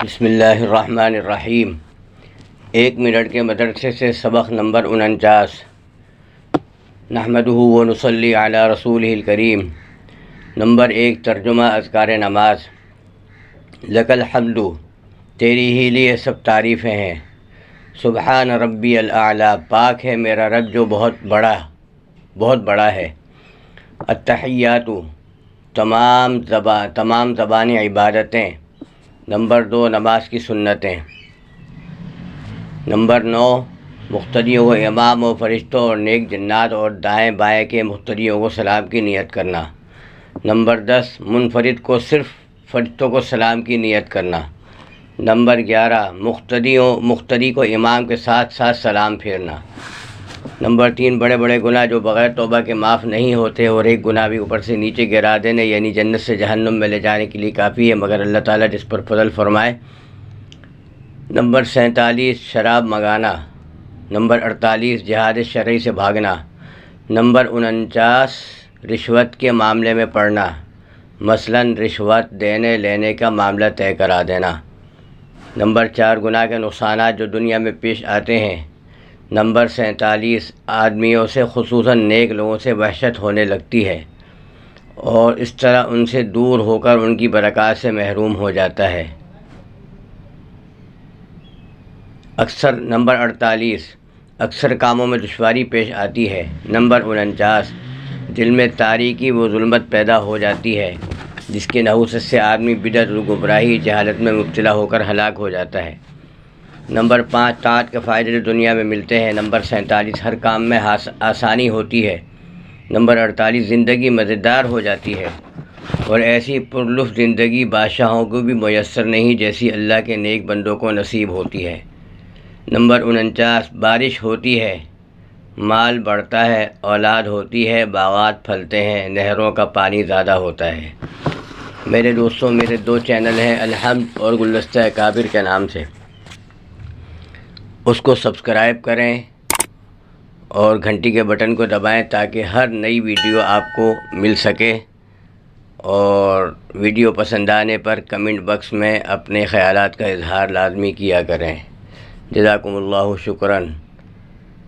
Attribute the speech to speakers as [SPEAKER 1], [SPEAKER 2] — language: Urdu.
[SPEAKER 1] بسم اللہ الرحمن الرحیم۔ 1 منٹ کے مدرسے سے سبق نمبر 49۔ نحمدہ و نصلی علی رسولہ الکریم۔ نمبر 1، ترجمہ اذکار نماز۔ لک الحمد، تیری ہی لیے سب تعریفیں ہیں۔ سبحان ربی الاعلیٰ، پاک ہے میرا رب جو بہت بڑا ہے۔ التحیات، تمام زبانی عبادتیں۔ نمبر 2، نماز کی سنتیں۔ نمبر 9، مقتدیوں کو، امام و فرشتوں اور نیک جنات اور دائیں بائیں کے مقتدیوں کو سلام کی نیت کرنا۔ نمبر 10، منفرد کو صرف فرشتوں کو سلام کی نیت کرنا۔ نمبر 11، مقتدی کو امام کے ساتھ سلام پھیرنا۔ نمبر 3، بڑے بڑے گناہ جو بغیر توبہ کے معاف نہیں ہوتے اور ایک گناہ بھی اوپر سے نیچے گرا دینے یعنی جنت سے جہنم میں لے جانے کے لیے کافی ہے، مگر اللہ تعالیٰ جس پر فضل فرمائے۔ نمبر 47، شراب منگانا۔ نمبر 48، جہاد شرعی سے بھاگنا۔ نمبر 49، رشوت کے معاملے میں پڑنا، مثلاً رشوت دینے لینے کا معاملہ طے کرا دینا۔ نمبر 4، گناہ کے نقصانات جو دنیا میں پیش آتے ہیں۔ نمبر 47، آدمیوں سے خصوصاً نیک لوگوں سے وحشت ہونے لگتی ہے اور اس طرح ان سے دور ہو کر ان کی برکات سے محروم ہو جاتا ہے۔ نمبر 48، اکثر کاموں میں دشواری پیش آتی ہے۔ نمبر 49، دل میں تاریکی و ظلمت پیدا ہو جاتی ہے جس کی نحوست سے آدمی بدعت و گمراہی جہالت میں مبتلا ہو کر ہلاک ہو جاتا ہے۔ نمبر 5، طاعت کے فائدے دنیا میں ملتے ہیں۔ نمبر 47، ہر کام میں آسانی ہوتی ہے۔ نمبر 48، زندگی مزیدار ہو جاتی ہے اور ایسی پرلطف زندگی بادشاہوں کو بھی میسر نہیں جیسی اللہ کے نیک بندوں کو نصیب ہوتی ہے۔ نمبر 49، بارش ہوتی ہے، مال بڑھتا ہے، اولاد ہوتی ہے، باغات پھلتے ہیں، نہروں کا پانی زیادہ ہوتا ہے۔ میرے دوستوں، میرے 2 چینل ہیں، الحمد اور گلدستہ اکابر کے نام سے، اس کو سبسکرائب کریں اور گھنٹی کے بٹن کو دبائیں تاکہ ہر نئی ویڈیو آپ کو مل سکے، اور ویڈیو پسند آنے پر کمنٹ باکس میں اپنے خیالات کا اظہار لازمی کیا کریں۔ جزاکم اللہ شکراً۔